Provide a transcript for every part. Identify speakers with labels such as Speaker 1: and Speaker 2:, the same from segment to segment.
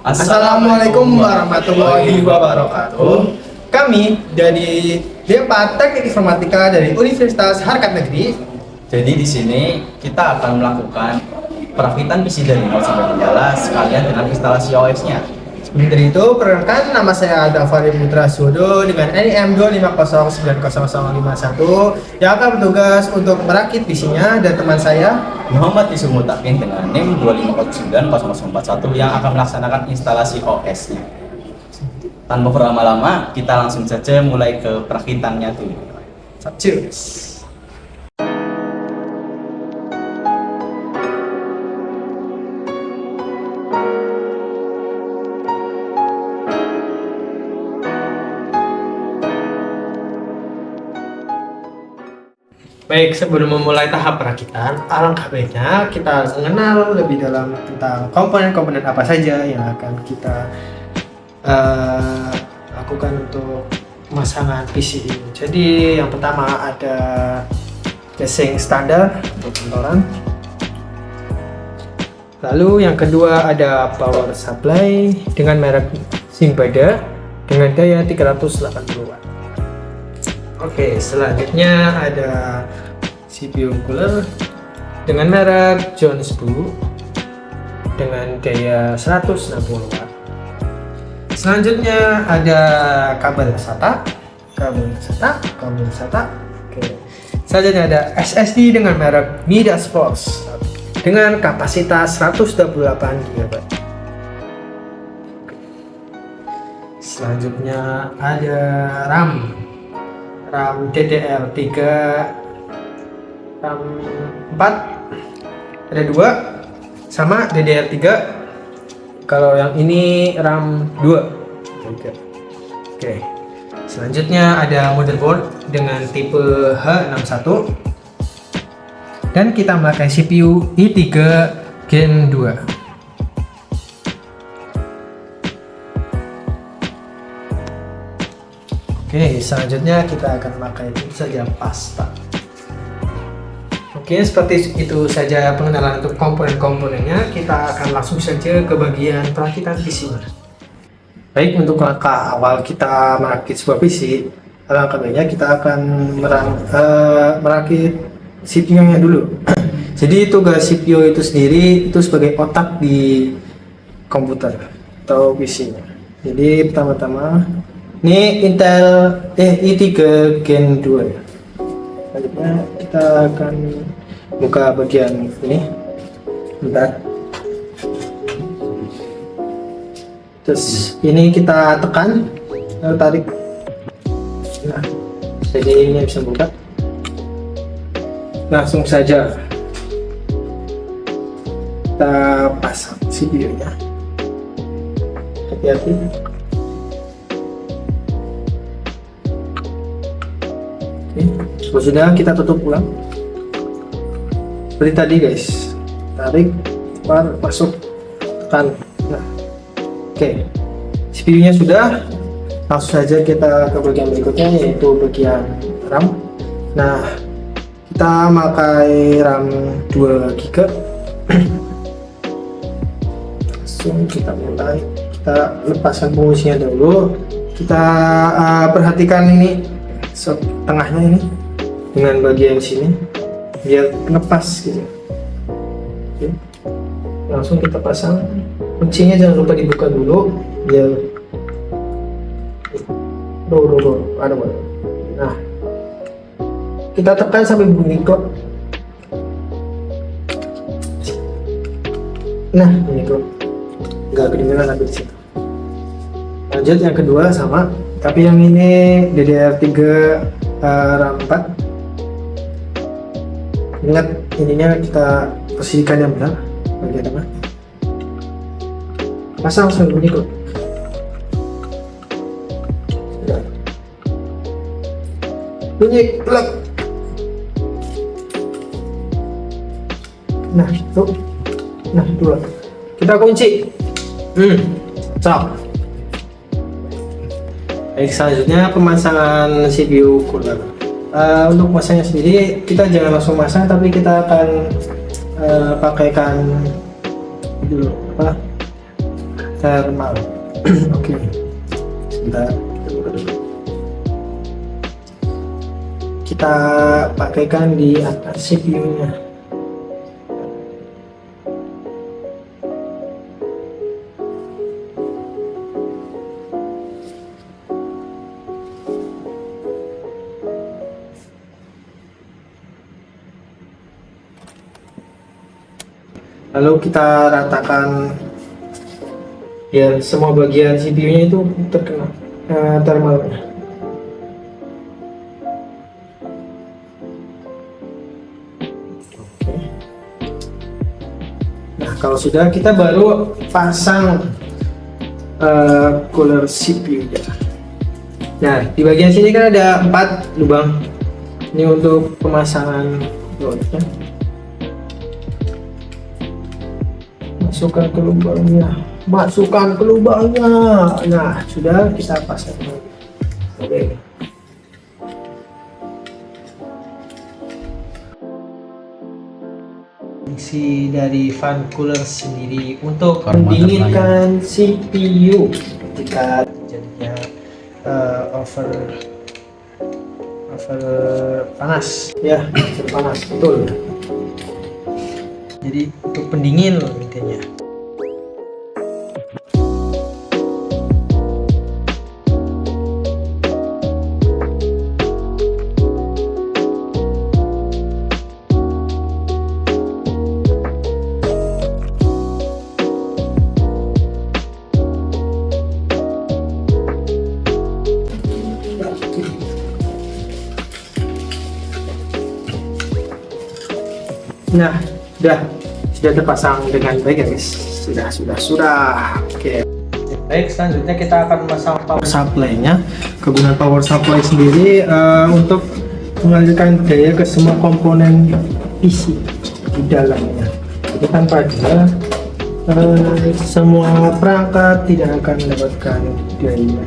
Speaker 1: Assalamualaikum warahmatullahi wabarakatuh. Kami dari Departemen Teknik Informatika dari Universitas Harkat Negeri.
Speaker 2: Jadi di sini kita akan melakukan perakitan PC dari nol sampai menyala sekalian dengan instalasi OS-nya.
Speaker 1: Sebelum dari itu, perkenalkan nama saya Dafari Putra Sudo dengan NIM 2509051 yang akan bertugas untuk merakit PC-nya, dan teman saya
Speaker 2: Muhammad Yusuf Mutakin dengan NIM 2509041 yang akan melaksanakan instalasi OS-nya. Tanpa berlama-lama, kita langsung saja mulai ke perakitannya dulu.
Speaker 1: Cheers. Baik, sebelum memulai tahap perakitan, alangkah baiknya kita mengenal lebih dalam tentang komponen-komponen apa saja yang akan kita lakukan untuk pemasangan PC ini. Jadi yang pertama ada casing standar untuk kantoran. Lalu yang kedua ada power supply dengan merek Simbada dengan daya 380 watt. Oke, selanjutnya ada CPU cooler dengan merek Jones Blue dengan daya 160 watt. Selanjutnya ada kabel SATA. Oke. Selanjutnya ada SSD dengan merek Midas Force dengan kapasitas 128 GB. Selanjutnya ada RAM DDR3, RAM 4, ada 2 sama DDR3. Kalau yang ini RAM 2. Oke. Selanjutnya ada motherboard dengan tipe H61 dan kita memakai CPU i3 Gen 2. Oke, selanjutnya kita akan memakai itu saja pasta. Oke, seperti itu saja pengenalan untuk komponen-komponennya. Kita akan langsung saja ke bagian perakitan PC. Baik, untuk langkah awal kita merakit sebuah PC, alangkah baiknya kita akan merakit CPU-nya dulu. Jadi tugas CPU itu sendiri itu sebagai otak di komputer atau PC-nya. Jadi pertama-tama ini Intel i3 Gen 2 ya. Selanjutnya kita akan buka bagian ini. Bentar. Terus ini kita tekan, lalu tarik. Nah, jadi ini bisa buka. Langsung saja kita pasang CPU-nya. Hati-hati. Oke, sudah kita tutup ulang seperti tadi guys, tarik, cepat, masuk, tekan. Nah, oke, CPU-nya sudah. Langsung saja kita ke bagian berikutnya, yaitu bagian RAM. Nah, kita pakai RAM 2 GB. Langsung kita mulai, kita lepaskan fungsinya dulu. Kita perhatikan ini tengahnya ini dengan bagian sini biar lepas gitu. Oke. Langsung kita pasang kuncinya, jangan lupa dibuka dulu biar ada. Nah, kita tekan sampai bunyi klek. Nah, bunyi klek. Nggak kedengeran tapi di situ. Lanjut yang kedua sama, tapi yang ini DDR3 RAM 4. Ingat ininya kita posisikan yang benar bagian tengah. Pasang langsung bunyi kok. Bunyi klek. Nah, tuh. Nah, dua. Kita kunci. Cok. Baik, selanjutnya pemasangan CPU cooler. Untuk masangnya sendiri kita jangan langsung masang, tapi kita akan pakaikan dulu thermal. Oke, sebentar. Kita pakaikan di atas CPU-nya. Lalu kita ratakan biar semua bagian CPU-nya itu terkena thermalnya. Oke. Nah, kalau sudah, kita baru pasang cooler CPU-nya. Nah, di bagian sini kan ada 4 lubang. Ini untuk pemasangan bautnya. Masukkan ke lubangnya. Nah, sudah, kita pasang. Oke. Fungsi dari fan cooler sendiri untuk mendinginkan CPU ketika terjadinya over panas, ya, panas, betul. Jadi untuk pendingin intinya. Nah, sudah terpasang dengan baik ya guys. Sudah. Oke. Baik, selanjutnya kita akan memasang power supply-nya. Kegunaan power supply sendiri untuk mengalirkan daya ke semua komponen PC di dalamnya. Jadi tanpa dia semua perangkat tidak akan mendapatkan daya.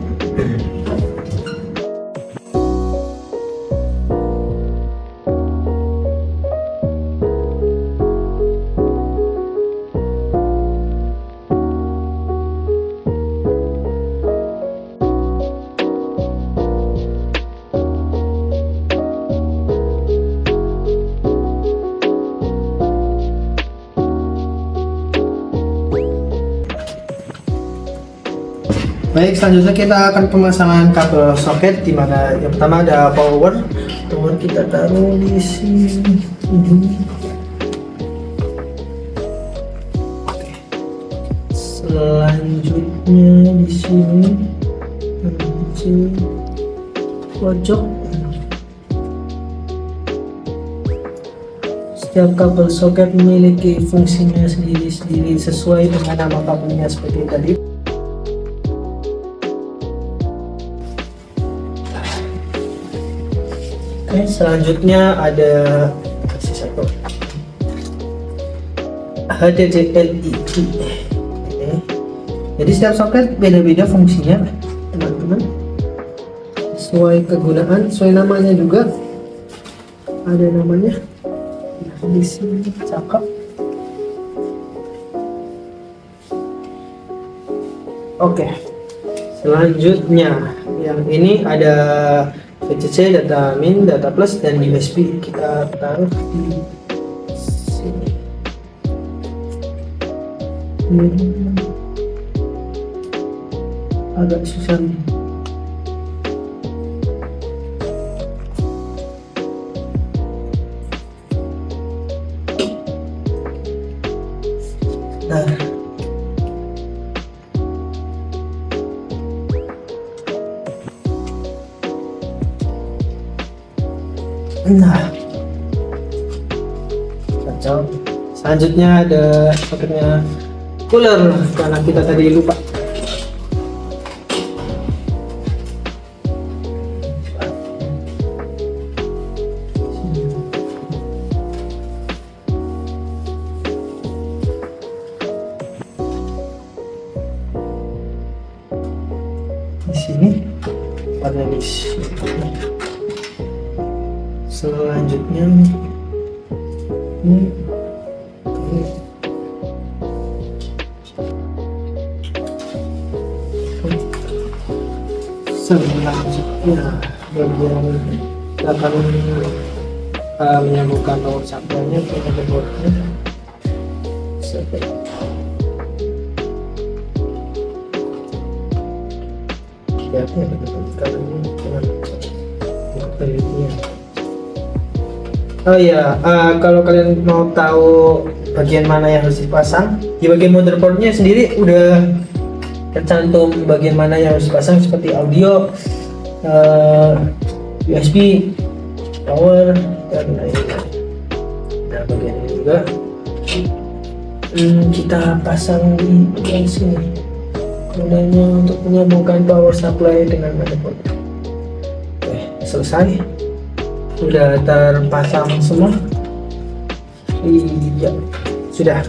Speaker 1: Baik, selanjutnya kita akan pemasangan kabel soket, di mana yang pertama ada power kita taruh di sini. Oke. Selanjutnya di sini pojok. Setiap kabel soket memiliki fungsinya sendiri-sendiri sesuai dengan nama kabelnya seperti tadi. Oke, selanjutnya ada kasih satu HDD-LED. Oke. Jadi setiap soket beda-beda fungsinya, teman-teman. Sesuai kegunaan, sesuai namanya juga. Ada namanya. Nah, di sini cakep. Oke. Selanjutnya yang ini ada VCC, data min, data plus, dan USB. Kita taruh di sini. Agak susah nih. Nah, cocok. Selanjutnya ada soketnya cooler, karena kita tadi lupa. Di sini, pada di sini. Selanjutnya ini Selanjutnya bagian kita akan menyambungkan power supply-nya ke motherboard-nya. Hati-hati ya karena ini dengan telitinya. Oh iya, kalau kalian mau tahu bagian mana yang harus dipasang, di bagian motherboard-nya sendiri udah tercantum bagian mana yang harus dipasang seperti audio, USB, power, dan lain-lain. Nah, bagian ini juga kita pasang di bagian sini. Gunanya untuk menyambungkan power supply dengan motherboard. Oke, selesai. Sudah terpasang semua. Iya, sudah.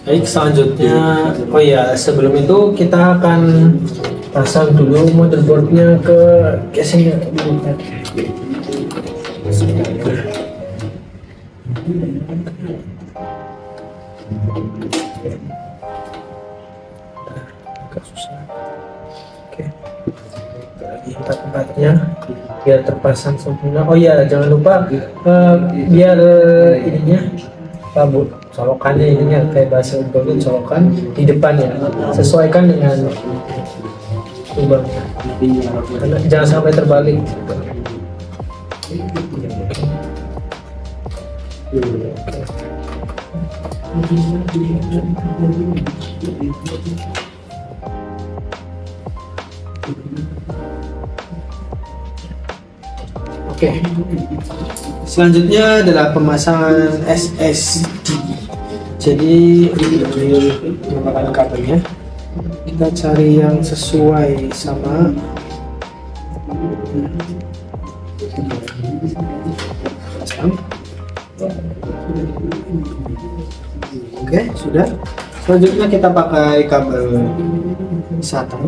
Speaker 1: Baik, selanjutnya, oh ya, sebelum itu kita akan pasang dulu motherboardnya ke casingnya dulu. Agak susah. Oke, lagi tempat-tempatnya biar terpasang sempurna. Oh ya, jangan lupa biar ininya kabut colokannya ininya kayak bahasa Unggul colokan di depannya sesuaikan dengan lubangnya. Jangan sampai terbalik. Oke. Selanjutnya adalah pemasangan SSD. Jadi ini merupakan kabelnya. Kita cari yang sesuai sama. Pasang. Oke, sudah. Selanjutnya kita pakai kabel SATA.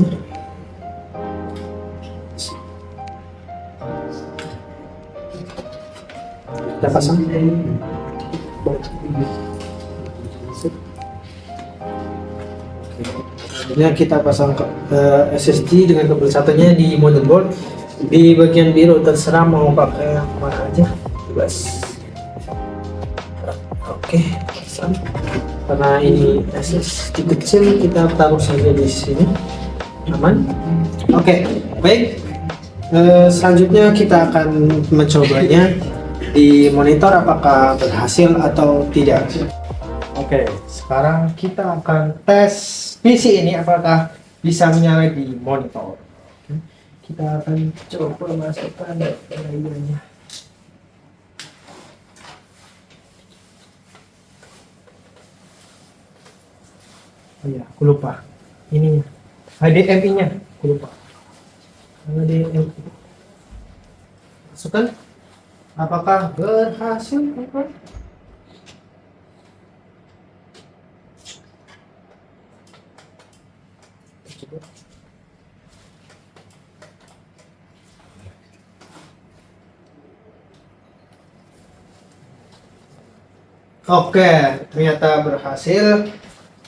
Speaker 1: Kita pasang. Selanjutnya kita pasang SSD dengan kabel satunya di motherboard di bagian biru, terserah mau pakai yang mana aja, bebas. Oke, pasang. Karena ini SSD kecil, kita taruh saja di sini, aman. Oke, baik. Selanjutnya kita akan mencobanya di monitor apakah berhasil atau tidak. Oke, sekarang kita akan tes PC ini apakah bisa menyala di monitor. Kita akan coba masukkan layarnya. Oh iya, aku lupa. Ininya, HDMI-nya, aku lupa. HDMI. Masukkan. Apakah berhasil? Oke, ternyata berhasil.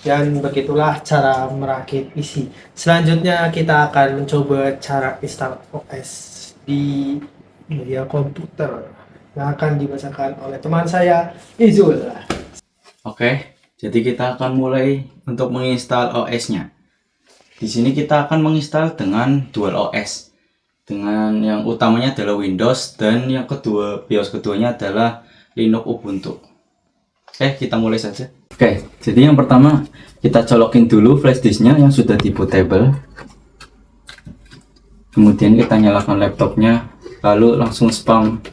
Speaker 1: Dan begitulah cara merakit PC. Selanjutnya kita akan mencoba cara install OS di media komputer yang akan dibacakan oleh teman saya, Izul.
Speaker 2: Oke, jadi kita akan mulai untuk menginstal OS-nya. Di sini kita akan menginstal dengan dual OS. Dengan yang utamanya adalah Windows dan yang kedua, BIOS keduanya adalah Linux Ubuntu. Oke, kita mulai saja. Oke, jadi yang pertama kita colokin dulu flash disknya yang sudah di bootable. Kemudian kita nyalakan laptopnya, lalu langsung spam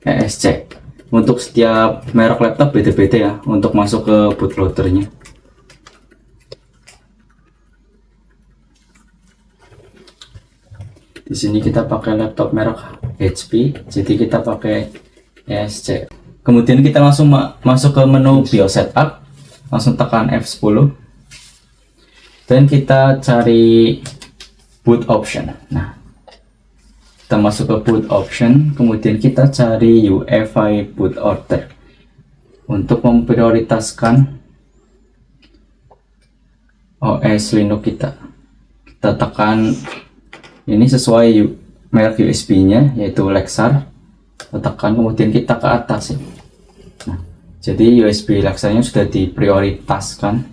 Speaker 2: ESC. Untuk setiap merek laptop beda-beda ya untuk masuk ke bootloadernya. Di sini kita pakai laptop merek HP, jadi kita pakai ESC. Kemudian kita langsung masuk ke menu BIOS setup, langsung tekan F10 dan kita cari boot option. Nah, kita masuk ke boot option, kemudian kita cari UEFI boot order untuk memprioritaskan OS Linux kita. kita tekan ini sesuai merek USB-nya yaitu Lexar. Kita tekan kemudian kita ke atas ya. Nah, jadi USB Lexarnya sudah diprioritaskan.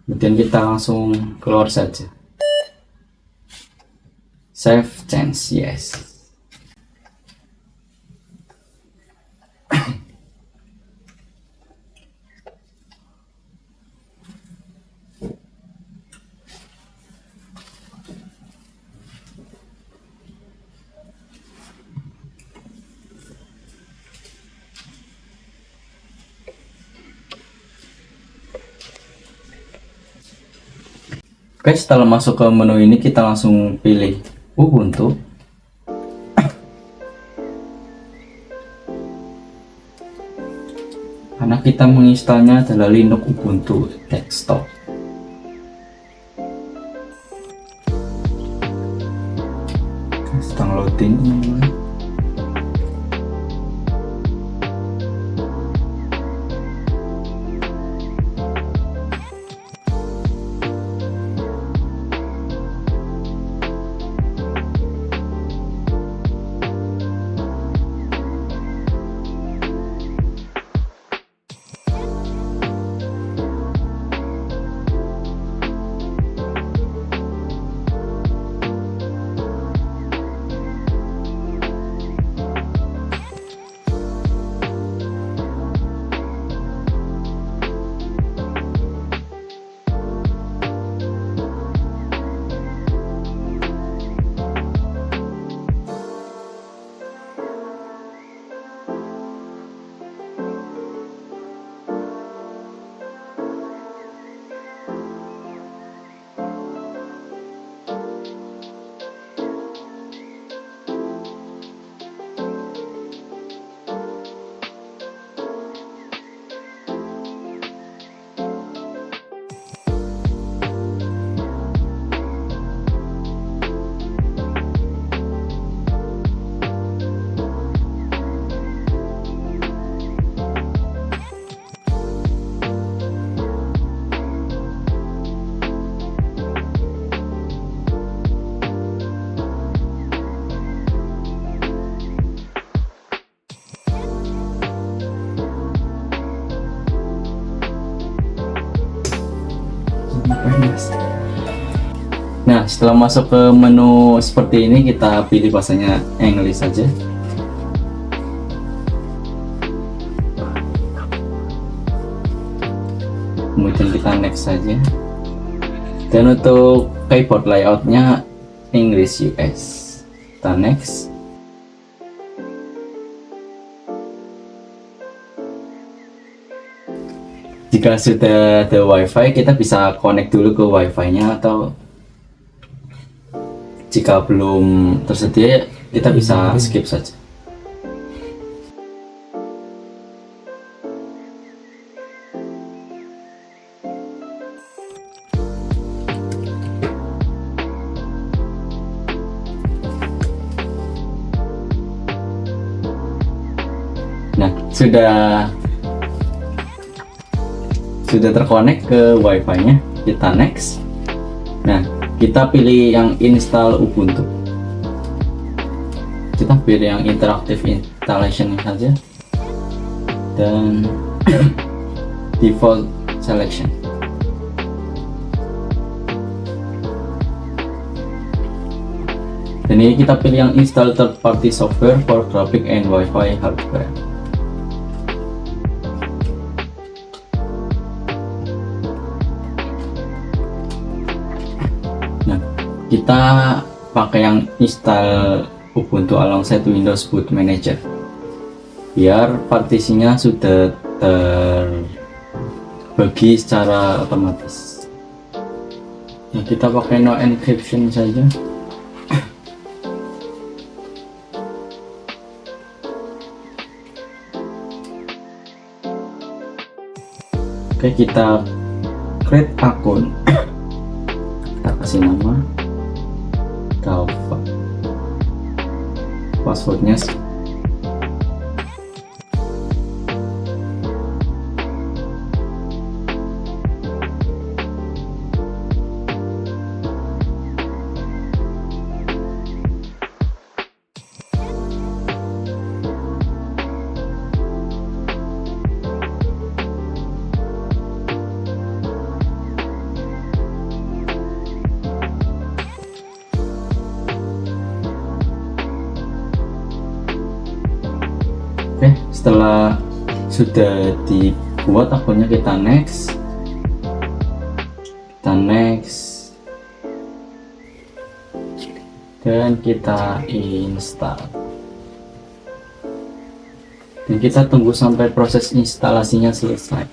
Speaker 2: Kemudian kita langsung keluar saja. Save change, yes. Oke, setelah masuk ke menu ini kita langsung pilih Ubuntu. Karena kita menginstalnya adalah Linux Ubuntu Desktop. Sedang loading teman-teman. Nah, setelah masuk ke menu seperti ini, kita pilih bahasanya English saja. Kemudian kita next saja. Dan untuk keyboard layoutnya English US. Kita next. Jika sudah ada WiFi, kita bisa connect dulu ke WiFi-nya, atau jika belum tersedia, kita bisa skip saja. Nah, sudah terkonek ke WiFi-nya, kita next. Nah, kita pilih yang install Ubuntu. Kita pilih yang interactive installation saja dan default selection. Dan ini kita pilih yang install third party software for graphic and Wi-Fi hardware. Kita pakai yang install Ubuntu alongside Windows Boot Manager biar partisinya sudah terbagi secara otomatis. Ya, kita pakai no encryption saja. Oke, kita create akun. Kita kasih nama Galva, passwordnya Setelah sudah dibuat akunnya, kita next, dan kita install, dan kita tunggu sampai proses instalasinya selesai.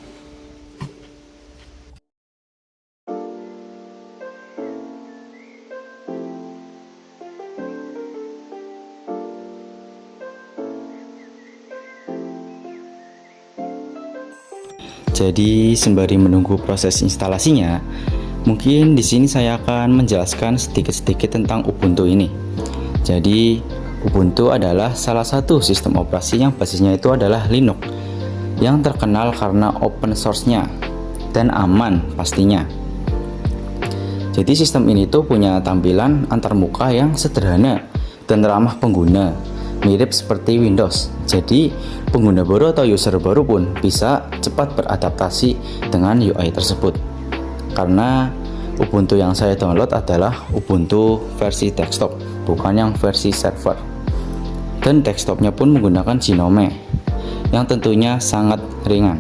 Speaker 2: Jadi sembari menunggu proses instalasinya, mungkin di sini saya akan menjelaskan sedikit-sedikit tentang Ubuntu ini. Jadi Ubuntu adalah salah satu sistem operasi yang basisnya itu adalah Linux, yang terkenal karena open source-nya dan aman pastinya. Jadi sistem ini tuh punya tampilan antarmuka yang sederhana dan ramah pengguna, mirip seperti Windows. Jadi pengguna baru atau user baru pun bisa cepat beradaptasi dengan UI tersebut. Karena Ubuntu yang saya download adalah Ubuntu versi desktop, bukan yang versi server. Dan desktopnya pun menggunakan Gnome, yang tentunya sangat ringan.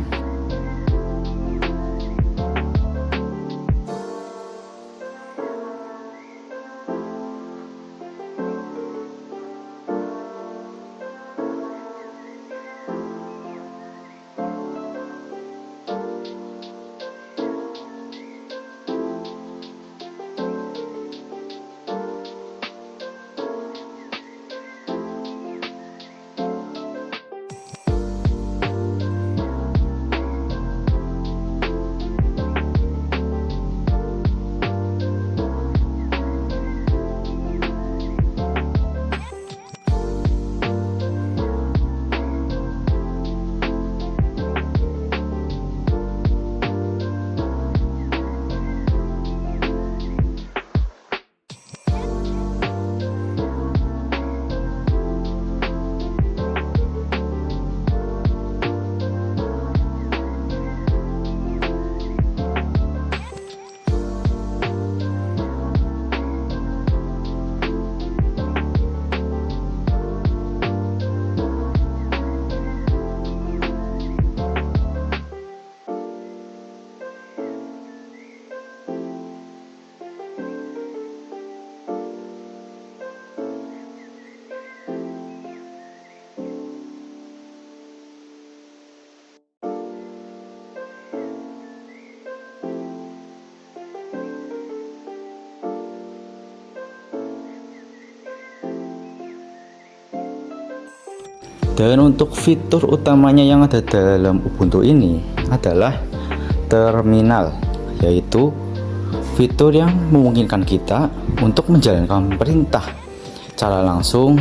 Speaker 2: Dan untuk fitur utamanya yang ada dalam Ubuntu ini adalah terminal, yaitu fitur yang memungkinkan kita untuk menjalankan perintah secara langsung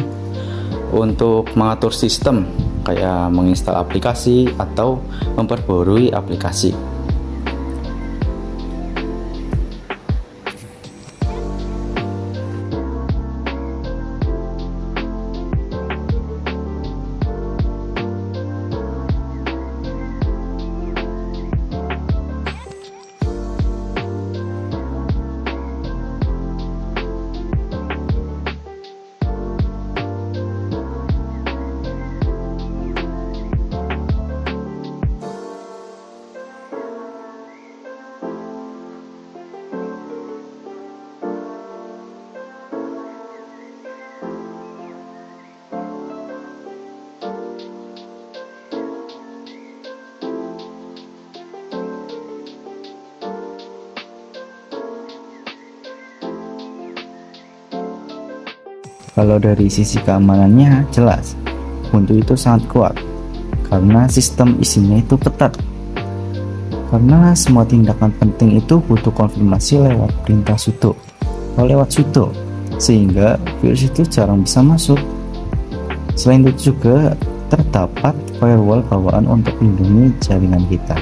Speaker 2: untuk mengatur sistem, kayak menginstal aplikasi atau memperbarui aplikasi. Kalau dari sisi keamanannya jelas Ubuntu itu sangat kuat karena sistem isinya itu ketat. Karena semua tindakan penting itu butuh konfirmasi lewat perintah sudo atau lewat sudo, sehingga virus itu jarang bisa masuk. Selain itu juga terdapat firewall bawaan untuk melindungi jaringan kita.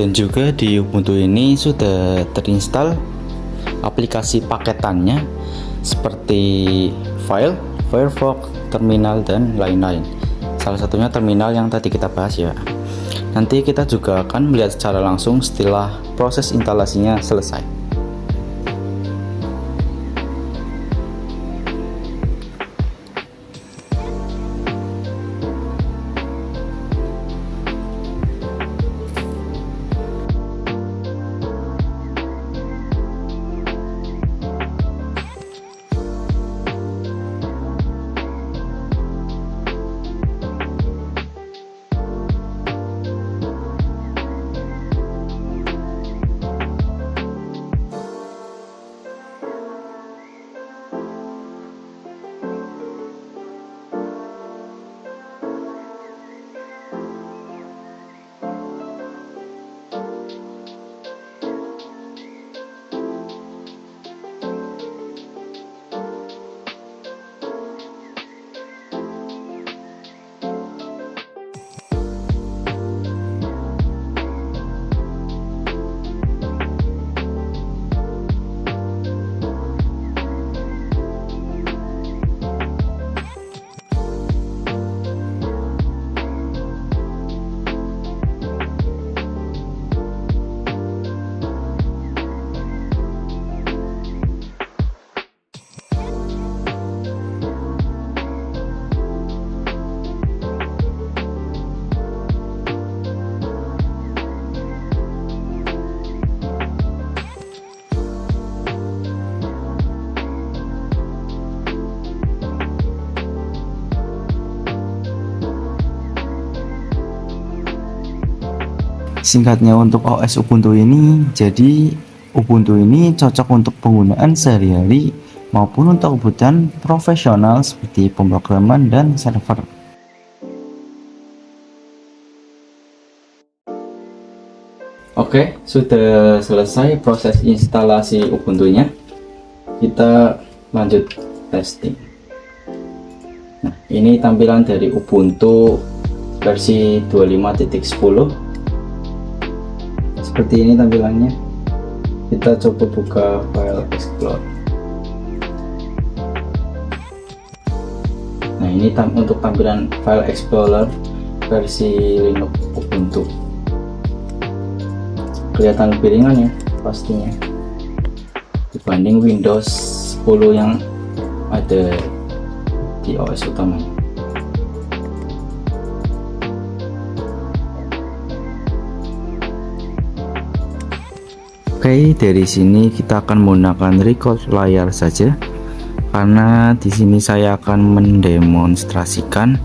Speaker 2: Dan juga di Ubuntu ini sudah terinstall aplikasi paketannya seperti File, Firefox, Terminal, dan lain-lain. Salah satunya Terminal yang tadi kita bahas ya. Nanti kita juga akan melihat secara langsung setelah proses instalasinya selesai. Singkatnya untuk OS Ubuntu ini, jadi Ubuntu ini cocok untuk penggunaan sehari-hari maupun untuk kebutuhan profesional seperti pemrograman dan server. Oke, sudah selesai proses instalasi Ubuntu-nya. Kita lanjut testing. Nah, ini tampilan dari Ubuntu versi 25.10. Seperti ini tampilannya. Kita coba buka file Explorer. Nah, ini untuk tampilan file Explorer versi Linux Ubuntu. Kelihatan lebih ringan ya pastinya dibanding Windows 10 yang ada di OS utamanya. Oke, dari sini kita akan menggunakan record layar saja karena di sini saya akan mendemonstrasikan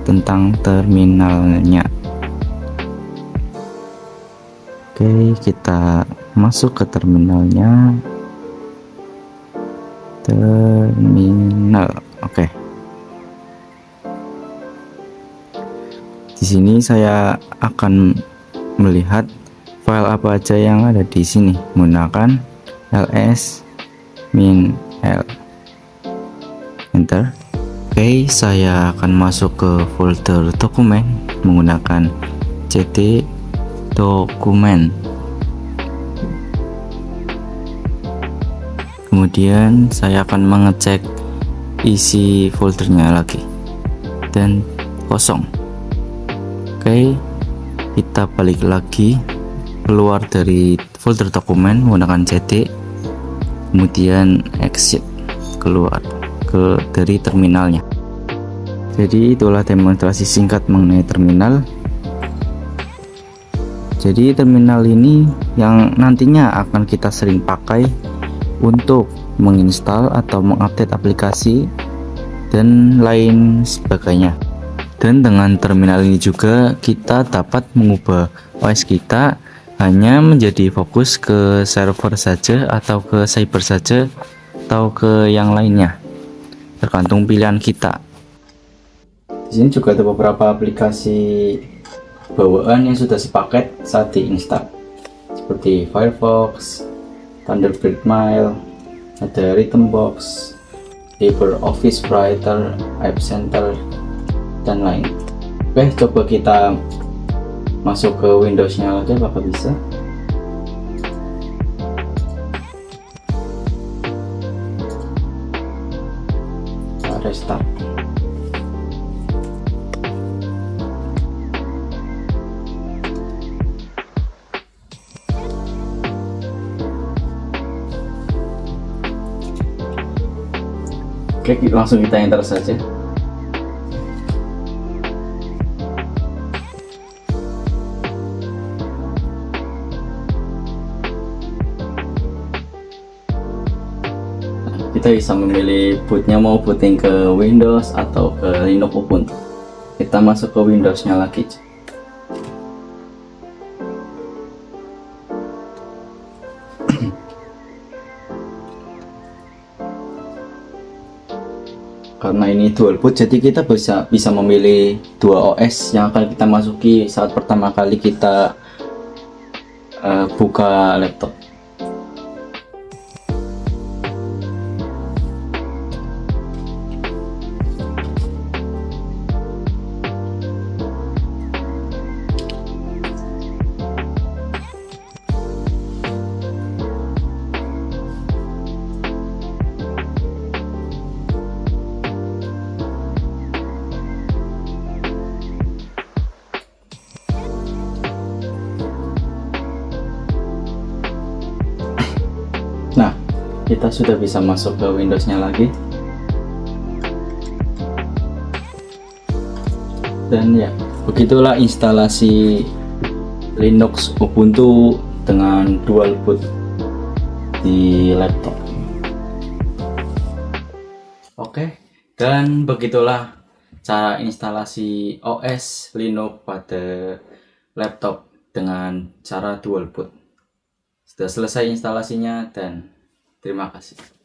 Speaker 2: tentang terminalnya. Oke, kita masuk ke terminalnya. Terminal. Oke. Di sini saya akan melihat file apa aja yang ada di sini menggunakan ls-l. Enter. Oke, saya akan masuk ke folder dokumen menggunakan cd dokumen. Kemudian saya akan mengecek isi foldernya lagi dan kosong. Oke, kita balik lagi keluar dari folder dokumen menggunakan cd, kemudian exit keluar dari terminalnya. Jadi itulah demonstrasi singkat mengenai terminal. Jadi terminal ini yang nantinya akan kita sering pakai untuk menginstal atau mengupdate aplikasi dan lain sebagainya. Dan dengan terminal ini juga kita dapat mengubah OS kita hanya menjadi fokus ke server saja atau ke cyber saja atau ke yang lainnya, tergantung pilihan kita. Di sini juga ada beberapa aplikasi bawaan yang sudah sepaket saat diinstal, seperti Firefox, Thunderbird Mail, ada Rhythmbox, LibreOffice Writer, App Center, dan lain. Oke, coba kita masuk ke Windows-nya lagi apakah bisa? Restart. Oke, langsung kita enter saja. Kita bisa memilih bootnya mau booting ke Windows atau ke Linux Ubuntu. Kita masuk ke Windows-nya lagi. Karena ini dual boot, jadi kita bisa memilih dua OS yang akan kita masuki saat pertama kali kita buka laptop. Nah, kita sudah bisa masuk ke Windows-nya lagi. Dan ya, begitulah instalasi Linux Ubuntu dengan dual boot di laptop. Oke, dan begitulah cara instalasi OS Linux pada laptop dengan cara dual boot. Sudah selesai instalasinya dan terima kasih.